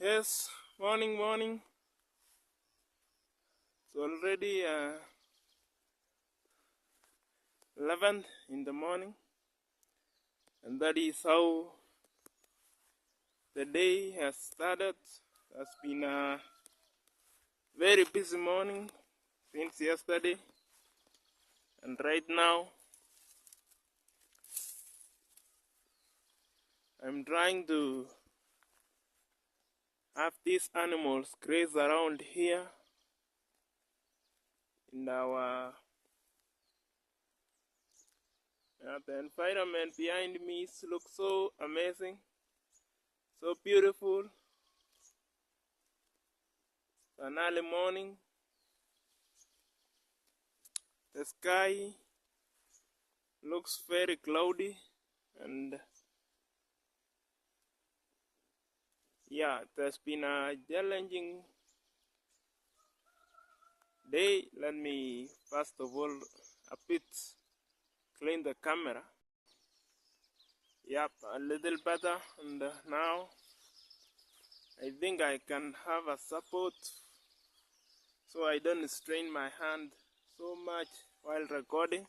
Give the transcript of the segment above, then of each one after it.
Yes, morning. It's already 11 in the morning, and that is how the day has started. It has been a very busy morning since yesterday, and right now I'm trying to have these animals graze around here in our the environment behind me looks so amazing, so beautiful. It's an early morning. The sky looks very cloudy, and yeah, it has been a challenging day. Let me first of all a bit clean the camera. Yep, a little better, and now I think I can have a support so I don't strain my hand so much while recording.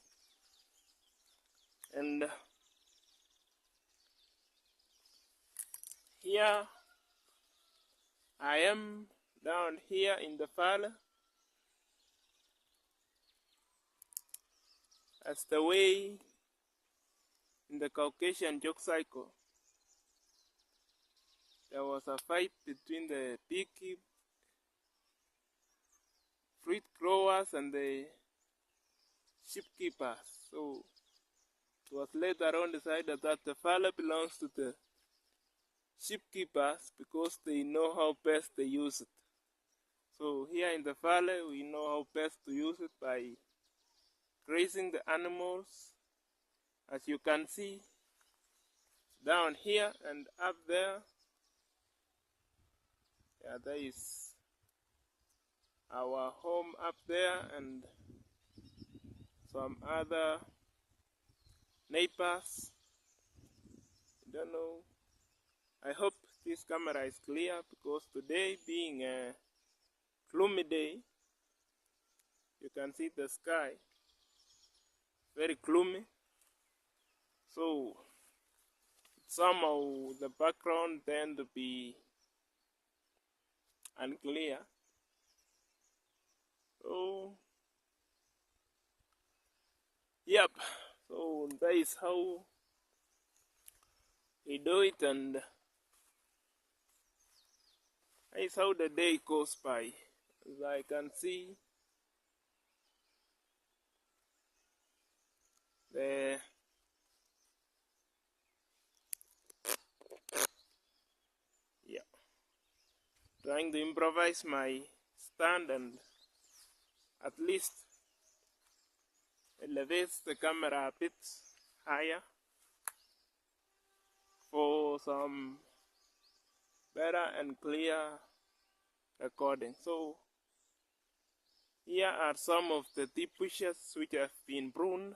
And here I am down here in the valley. As the way in the Caucasian joke cycle, there was a fight between the big fruit growers and the sheep keepers. So it was later on decided that the valley belongs to the sheep keepers because they know how best they use it. So here in the valley, we know how best to use it by grazing the animals. As you can see, down here and up there, yeah, there is our home up there and some other neighbors. I don't know. I hope this camera is clear because today being a gloomy day, you can see the sky very gloomy. So somehow the background tend to be unclear. So yep, so that is how we do it, and that is how the day goes by. As I can see, the trying to improvise my stand and at least elevates the camera a bit higher for some better and clear recording. So here are some of the deep bushes which have been pruned.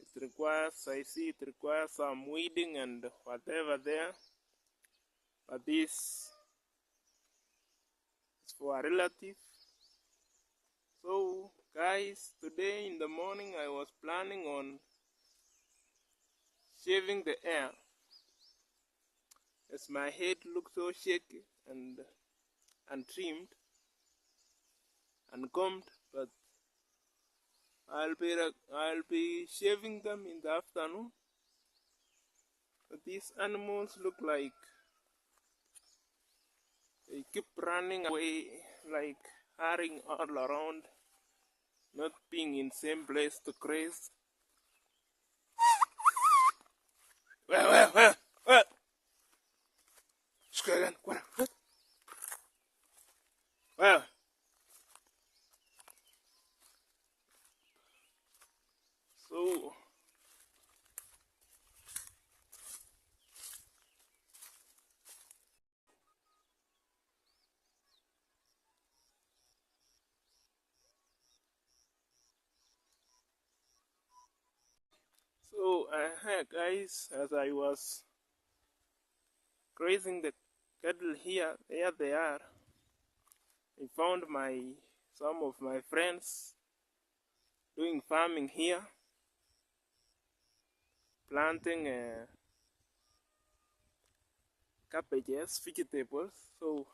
It requires, I see it requires some weeding and whatever there, but this is for a relative. So guys, today in the morning I was planning on shaving the hair as my head looks so shaky and untrimmed and combed, but I'll be shaving them in the afternoon. But these animals look like they keep running away, like hurrying all around, not being in same place to graze. So, hi guys, as I was grazing the cattle here, there they are. I found some of my friends doing farming here, planting cabbages, vegetables. So,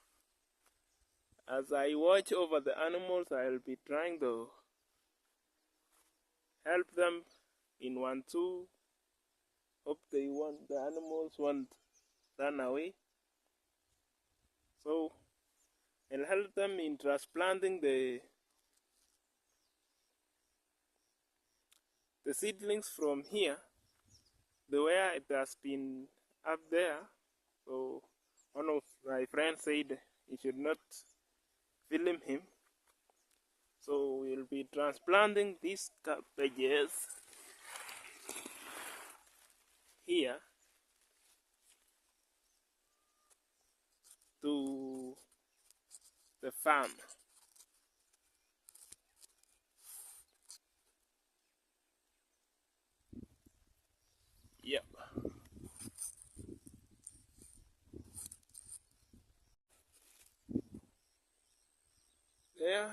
as I watch over the animals, I'll be trying to help them in 1, 2. Hope the animals won't run away. So, I'll help them in transplanting the seedlings from here, the where it has been up there. So one of my friends said he should not film him. So we'll be transplanting these cabbages here to the farm. Yep. There.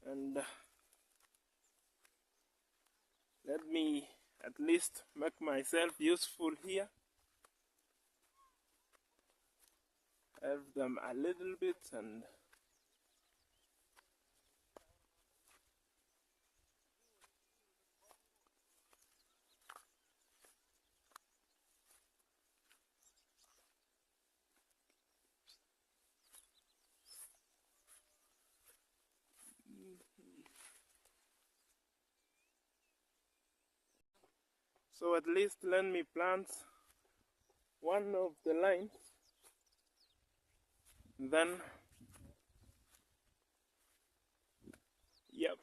And let me at least make myself useful here. Help them a little bit and so at least let me plant one of the lines, then yep.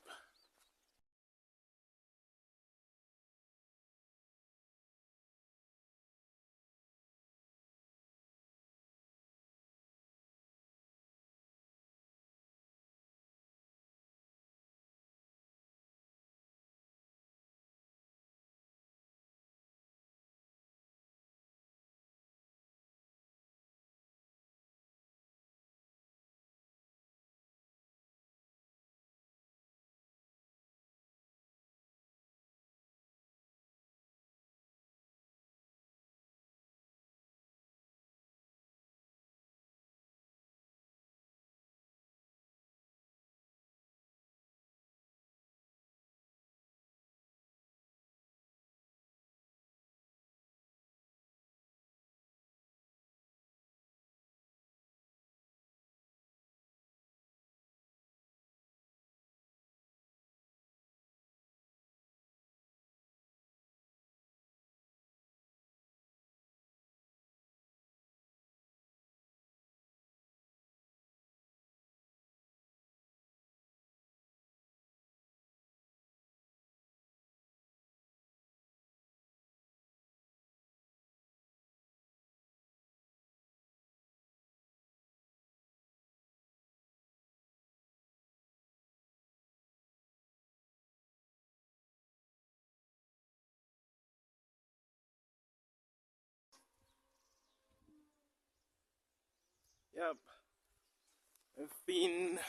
Yep. I've been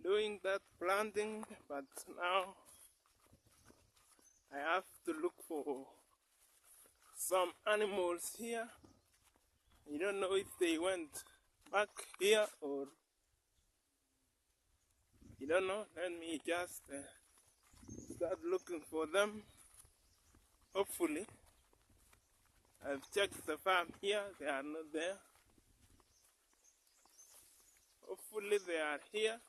doing that planting, but now I have to look for some animals here. I don't know if they went back here or I don't know. Let me just start looking for them. Hopefully, I've checked the farm here. They are not there. Hopefully, they are here.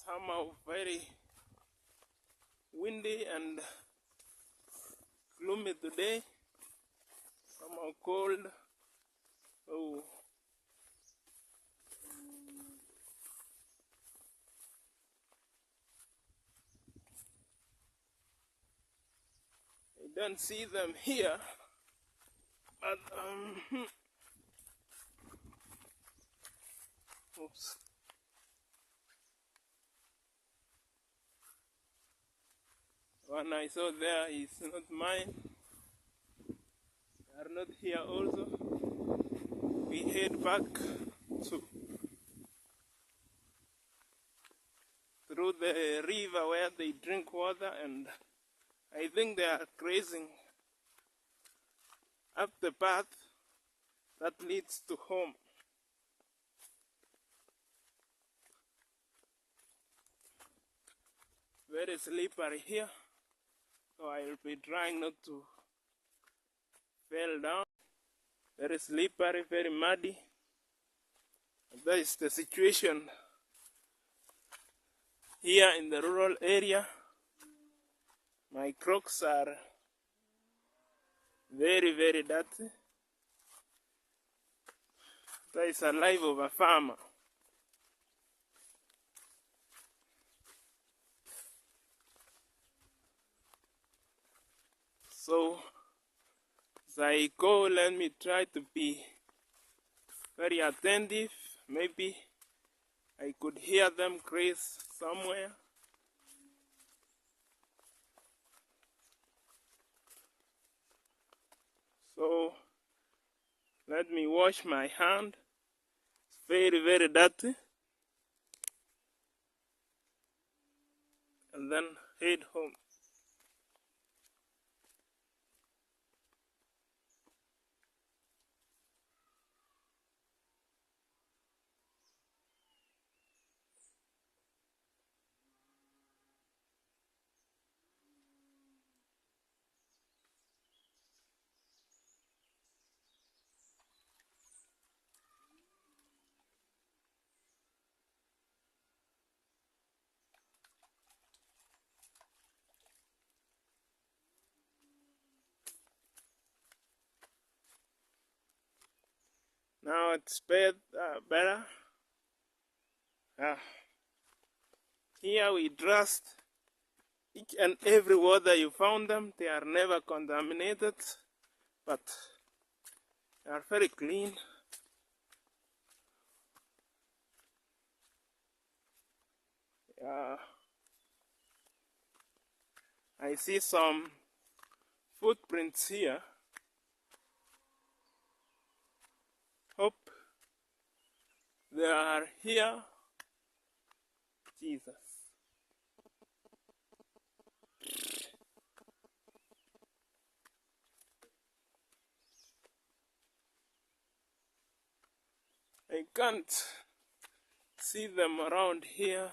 Somehow very windy and gloomy today. Somehow cold. Oh. I don't see them here, but Oops. One I saw there is not mine. They are not here also. We head back to through the river where they drink water, and I think they are grazing up the path that leads to home. Very slippery here, so I'll be trying not to fall down. Very slippery, very muddy. That is the situation here in the rural area. My crocs are very, very dirty. That is the life of a farmer. So, as I go, let me try to be very attentive. Maybe I could hear them graze somewhere. So, let me wash my hand. It's very, very dirty. And then head home. Now it's better. Here we trust each and every water you found them. They are never contaminated, but they are very clean. I see some footprints here. Hope they are here. Jesus. I can't see them around here.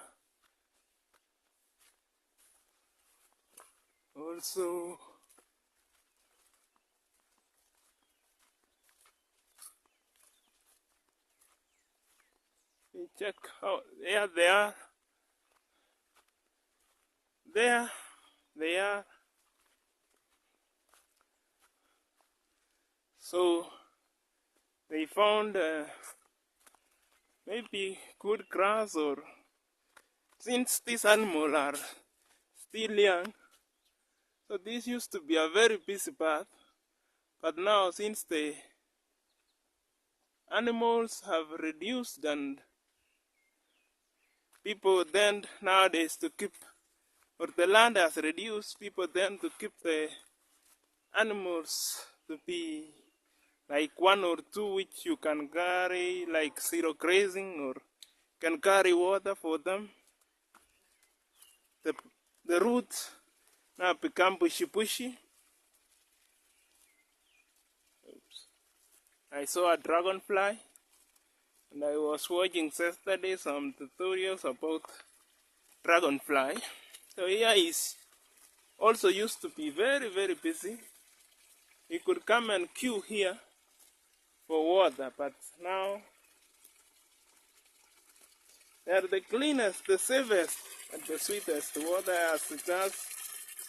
Also, we check how there they are. There they are. So they found maybe good grass, or since these animals are still young, so this used to be a very busy path, but now since the animals have reduced and people tend nowadays to keep, or the land has reduced, people tend to keep the animals to be like one or two which you can carry, like zero grazing, or can carry water for them. The roots now become bushy. Oops. I saw a dragonfly, and I was watching yesterday some tutorials about dragonfly. So here is also used to be very, very busy. You could come and queue here for water, but now they are the cleanest, the safest, and the sweetest water, as it does.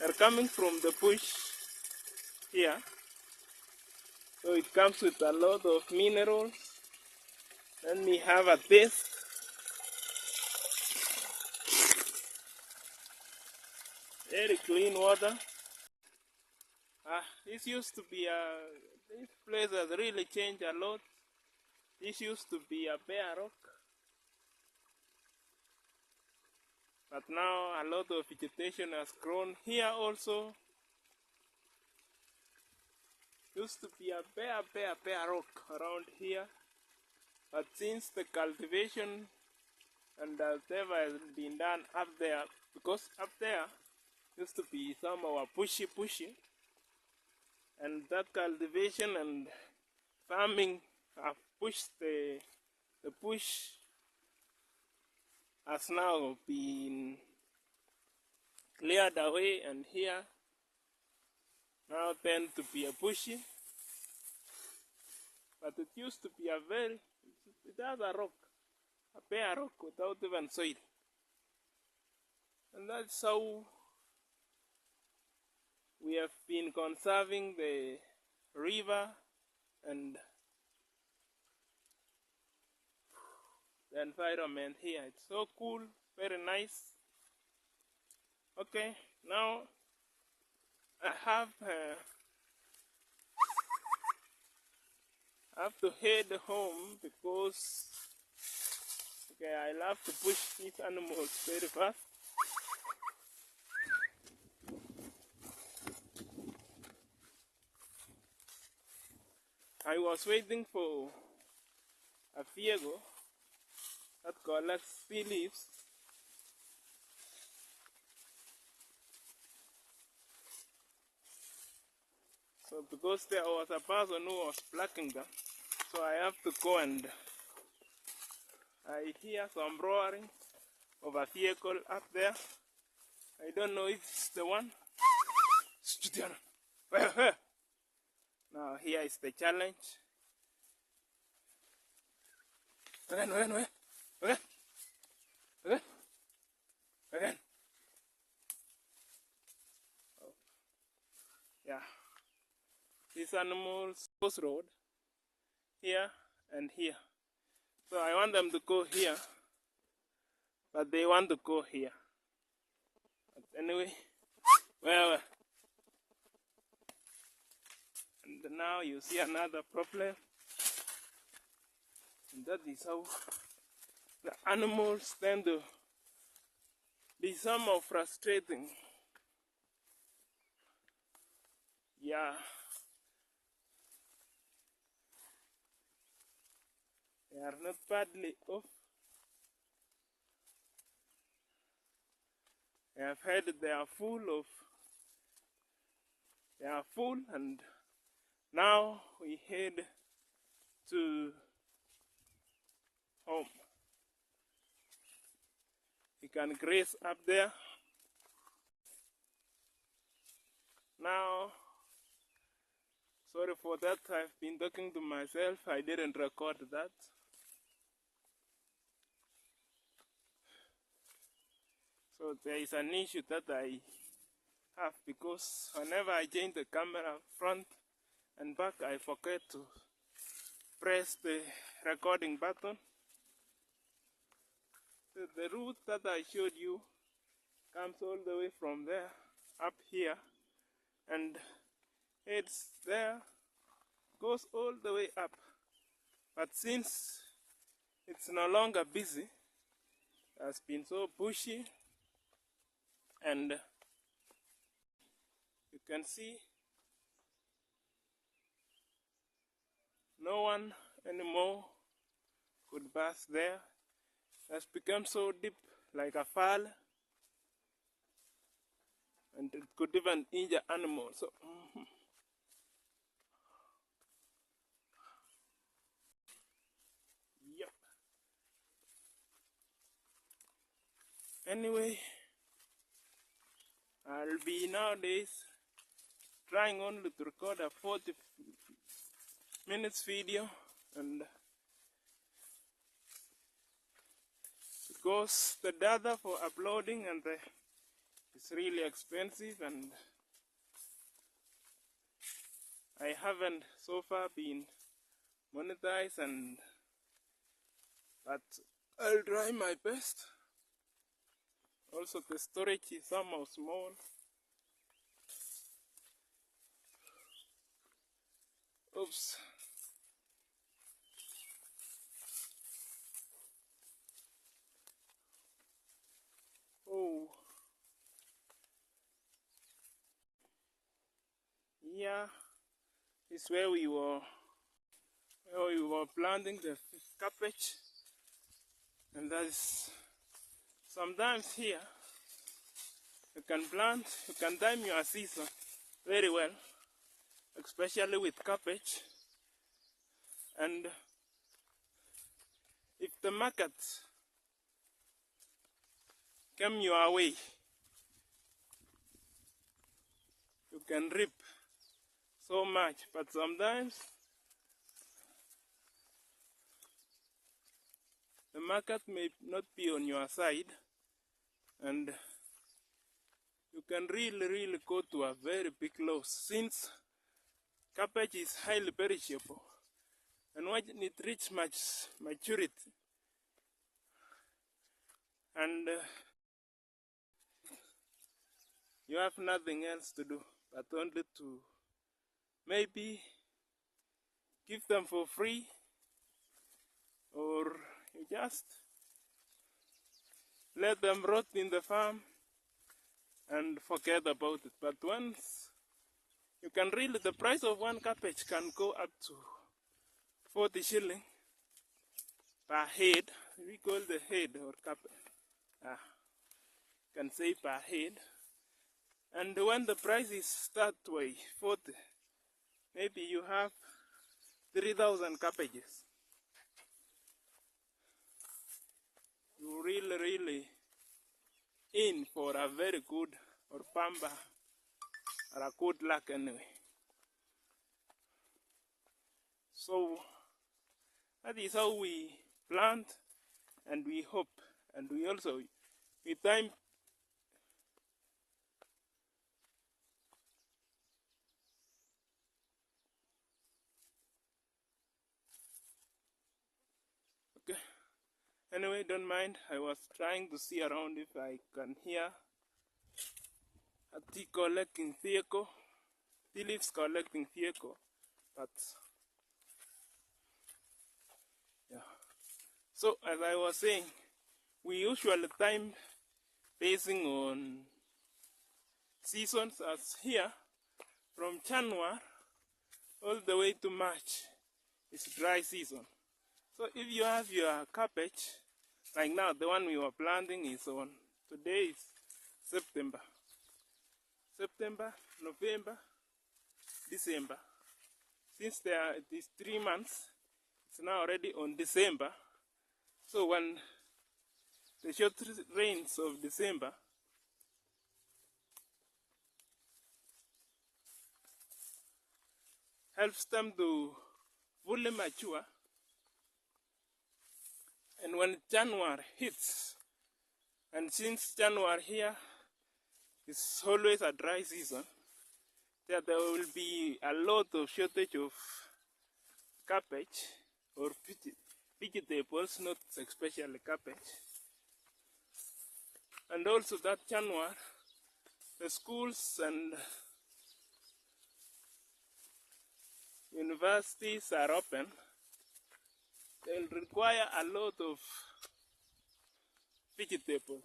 They are coming from the bush here. So it comes with a lot of minerals. Let me have a taste. Very clean water. This used to be this place has really changed a lot. This used to be a bare rock. But now a lot of vegetation has grown here also. Used to be a bare rock around here. But since the cultivation and whatever has been done up there, because up there used to be somehow pushy, and that cultivation and farming have pushed the bush has now been cleared away, and here now tend to be a bushy. But it used to be a very, it has a rock, a bare rock without even soil. And that's how we have been conserving the river and the environment here. It's so cool, very nice. Okay, now I have to head home because I love to push these animals very fast. I was waiting for a Fiego that collects tea leaves. So because there was a person who was plucking them, so I have to go, and I hear some roaring of a vehicle up there. I don't know if it's the one. Now here is the challenge. Again. Oh. Yeah. These animals cross road here and here. So I want them to go here, but they want to go here. But anyway, well, and now you see another problem, and that is how the animals tend to be somehow frustrating. Yeah. They are not badly off. I have heard they are full, and now we head to home. You can graze up there. Now, sorry for that, I've been talking to myself, I didn't record that. So there is an issue that I have, because whenever I change the camera front and back, I forget to press the recording button. So the route that I showed you comes all the way from there up here and heads there, goes all the way up. But since it's no longer busy, it has been so bushy, and you can see no one anymore could pass there. It has become so deep, like a fall, and it could even injure animals. So, yep. Anyway, I'll be nowadays trying only to record a 40 minutes video, and because the data for uploading and is really expensive, and I haven't so far been monetized, but I'll try my best. Also, the storage is somehow small. Oops. Oh. is where we were planting the cabbage, and that is sometimes here you can time your season very well, especially with cabbage. And if the market come your way, you can reap so much, but sometimes the market may not be on your side, and you can really go to a very big loss, since cabbage is highly perishable, and when it reaches much maturity, and you have nothing else to do but only to maybe give them for free, or you just let them rot in the farm and forget about it. But once you can really, the price of one cabbage can go up to 40 shilling per head. We call the head or cabbage. Can say per head. And when the prices start to 40, maybe you have 3,000 cabbages. You really in for a very good, or pamba, or a good luck anyway. So that is how we plant, and we hope, and we also, with time, okay. Anyway, don't mind, I was trying to see around if I can hear a tea collecting vehicle, tea leaves collecting vehicle, but yeah. So as I was saying, we usually time basing on seasons, as here from January all the way to March is dry season. So if you have your cabbage, like now the one we were planting is on, today is September, November, December. Since it is 3 months, it's now already on December. So when the short rains of December helps them to fully mature, and when January hits, and since January here is always a dry season, there will be a lot of shortage of cabbage or vegetables, not especially cabbage. And also that January, the schools and universities are open. They'll require a lot of vegetables.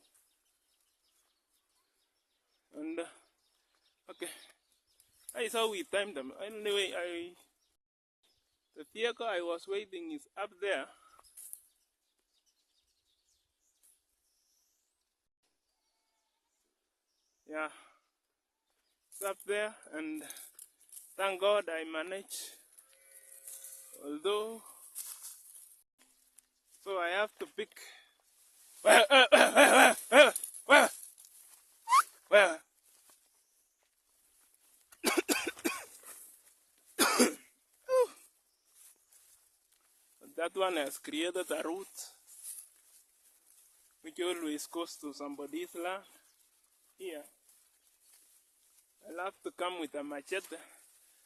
And okay, that is how we time them. Anyway, the vehicle I was waiting is up there. Yeah, it's up there, and thank God I managed. Although, so I have to pick. Well. That one has created a root which always goes to somebody's land. Here, I'll have to come with a machete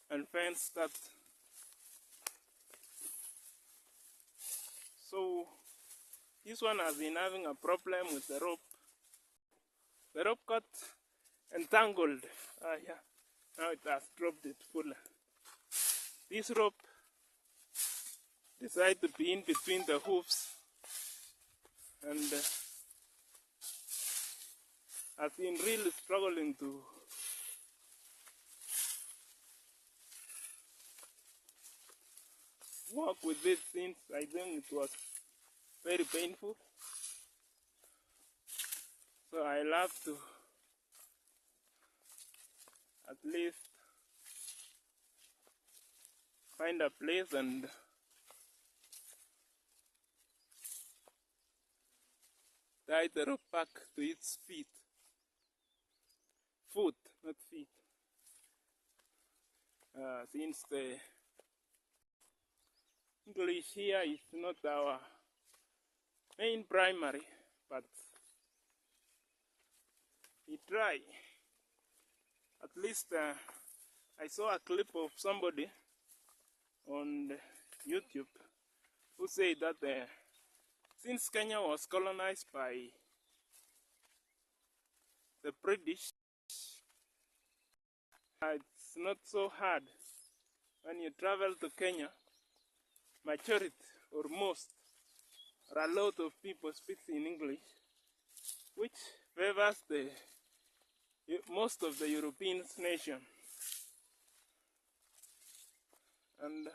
and fence that. So this one has been having a problem with the rope. The rope got entangled. Yeah. Now it has dropped it fully. This rope decided to be in between the hoofs, and I've been really struggling to work with it since I think it was very painful. So I love to at least find a place and tie the rope back to its feet. Foot, not feet. Since the English here is not our main primary, but we try. At least I saw a clip of somebody on YouTube who said that since Kenya was colonized by the British, it's not so hard when you travel to Kenya. Majority or most or a lot of people speak in English, which favors most of the European nations, and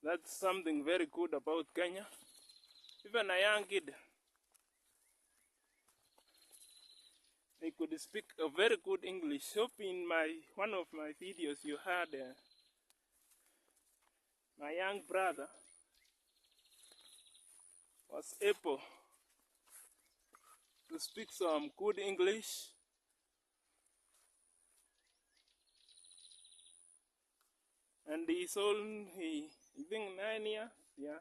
that's something very good about Kenya. Even a young kid, they could speak a very good English. Hope in one of my videos you heard my young brother was able to speak some good English. And he's only, I think, 9 years, yeah.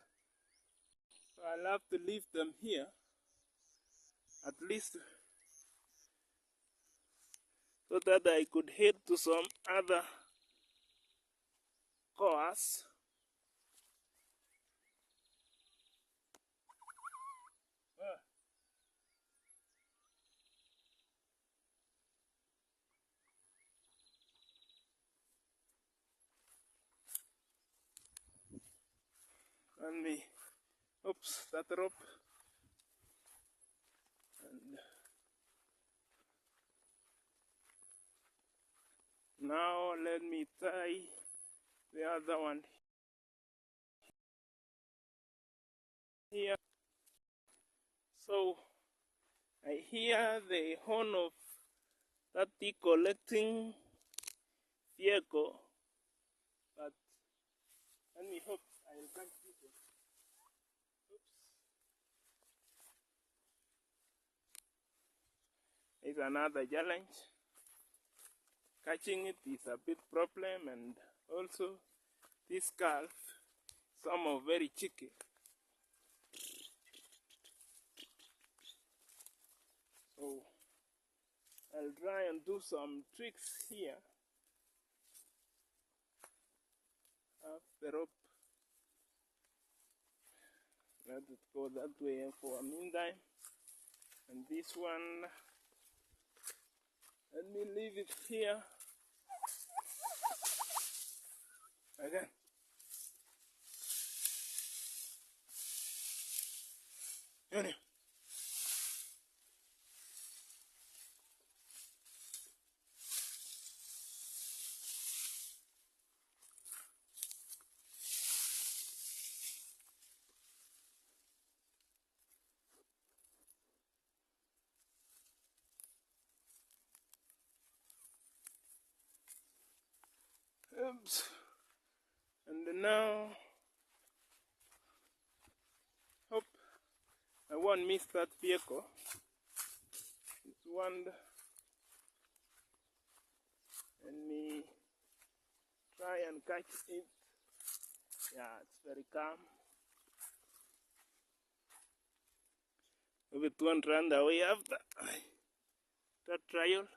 So I love to leave them here, at least, so that I could head to some other course. And me, oops, that rope. And now let me tie the other one here. So I hear the horn of that collecting vehicle, but let me hope I will catch this one. Oops. It's another challenge. Catching it is a big problem, and also this calf, some are very cheeky. So I'll try and do some tricks here. Have the rope. Let it go that way for a meantime. And this one, let me leave it here. Again. Yoni. Oops. And now, hope I won't miss that vehicle. It's one. Let me try and catch it. Yeah, it's very calm. If it won't run away after that trial.